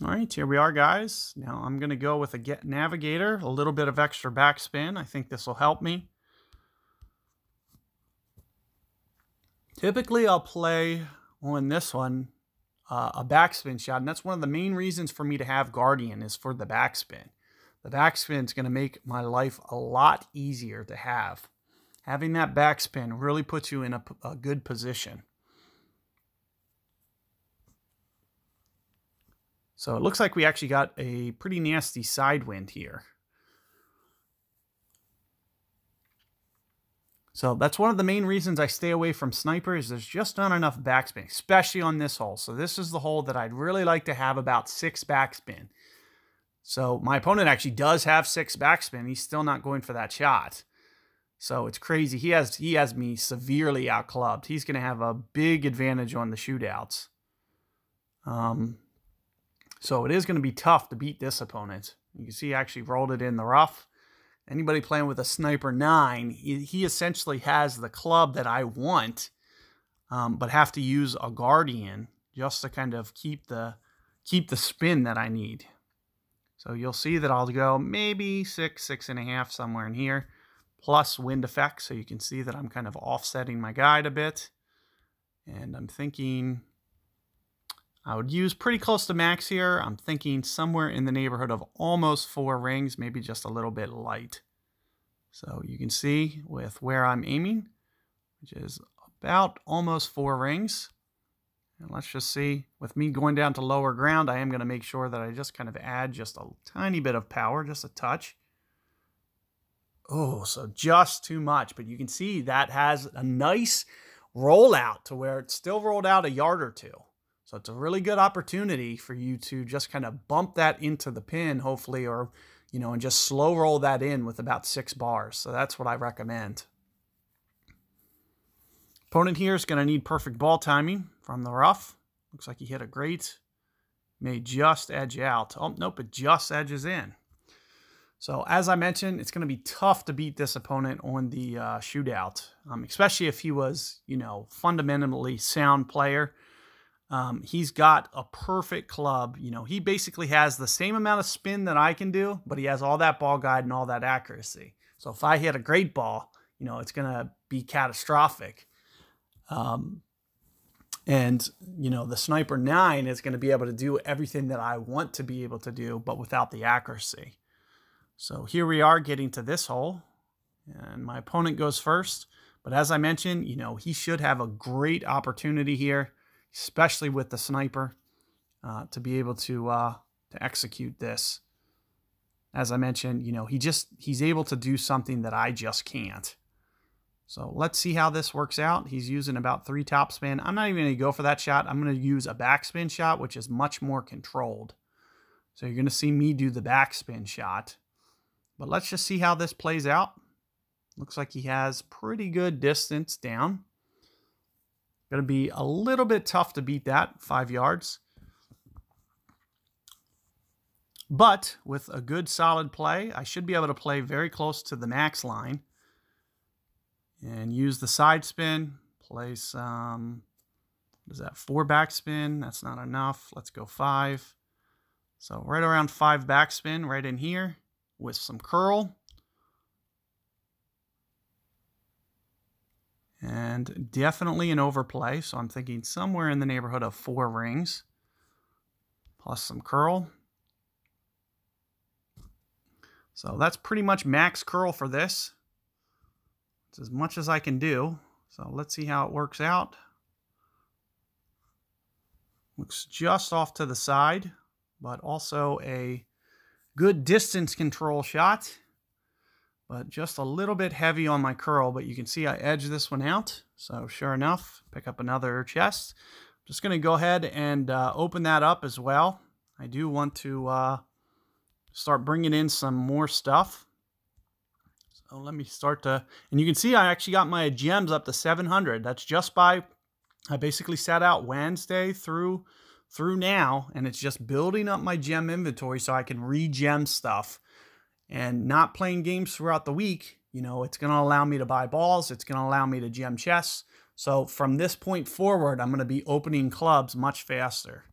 All right, here we are, guys. Now I'm going to go with a Get Navigator, a little bit of extra backspin. I think this will help me. Typically, I'll play on this one a backspin shot, and that's one of the main reasons for me to have Guardian is for the backspin. The backspin is going to make my life a lot easier to have. Having that backspin really puts you in a good position. So it looks like we actually got a pretty nasty side wind here. So that's one of the main reasons I stay away from snipers. There's just not enough backspin, especially on this hole. So this is the hole that I'd really like to have about 6 backspin. So my opponent actually does have 6 backspin. He's still not going for that shot. So it's crazy. He has me severely outclubbed. He's going to have a big advantage on the shootouts. So it is going to be tough to beat this opponent. You can see he actually rolled it in the rough. Anybody playing with a Sniper 9, he essentially has the club that I want, but have to use a Guardian just to kind of keep the spin that I need. So you'll see that I'll go maybe 6, 6.5, somewhere in here, plus wind effect, so you can see that I'm kind of offsetting my guide a bit. And I'm thinking I would use pretty close to max here. I'm thinking somewhere in the neighborhood of almost 4 rings, maybe just a little bit light. So you can see with where I'm aiming, which is about almost 4 rings. And let's just see, with me going down to lower ground, I am going to make sure that I just kind of add just a tiny bit of power, just a touch. Oh, so just too much. But you can see that has a nice rollout to where it's still rolled out a yard or two. So it's a really good opportunity for you to just kind of bump that into the pin, hopefully, or, you know, and just slow roll that in with about 6 bars. So that's what I recommend. Opponent here is going to need perfect ball timing from the rough. Looks like he hit a great. May just edge out. Oh, nope, it just edges in. So as I mentioned, it's going to be tough to beat this opponent on the shootout, especially if he was, you know, fundamentally sound player. He's got a perfect club. You know, he basically has the same amount of spin that I can do, but he has all that ball guide and all that accuracy. So if I hit a great ball, you know, it's going to be catastrophic. And, you know, the Sniper 9 is going to be able to do everything that I want to be able to do, but without the accuracy. So here we are getting to this hole, and my opponent goes first. But as I mentioned, you know, he should have a great opportunity here, especially with the sniper, to be able to execute this. As I mentioned, you know, he's able to do something that I just can't. So let's see how this works out. He's using about 3 topspin. I'm not even going to go for that shot. I'm going to use a backspin shot, which is much more controlled. So you're going to see me do the backspin shot. But let's just see how this plays out. Looks like he has pretty good distance down. Going to be a little bit tough to beat that, 5 yards. But with a good solid play, I should be able to play very close to the max line. And use the side spin. Play some, what is that, 4 backspin. That's not enough. Let's go 5. So right around 5 backspin right in here with some curl. And definitely an overplay. So I'm thinking somewhere in the neighborhood of 4 rings. Plus some curl. So that's pretty much max curl for this. It's as much as I can do. So let's see how it works out. Looks just off to the side, but also a good distance control shot. But just a little bit heavy on my curl, but you can see I edged this one out. So sure enough, pick up another chest. I'm just going to go ahead and open that up as well. I do want to start bringing in some more stuff. So let me start to, and you can see I actually got my gems up to 700. That's just by, I basically sat out Wednesday through now, and it's just building up my gem inventory so I can re-gem stuff. And not playing games throughout the week, you know, it's going to allow me to buy balls. It's going to allow me to gem chests. So from this point forward, I'm going to be opening clubs much faster.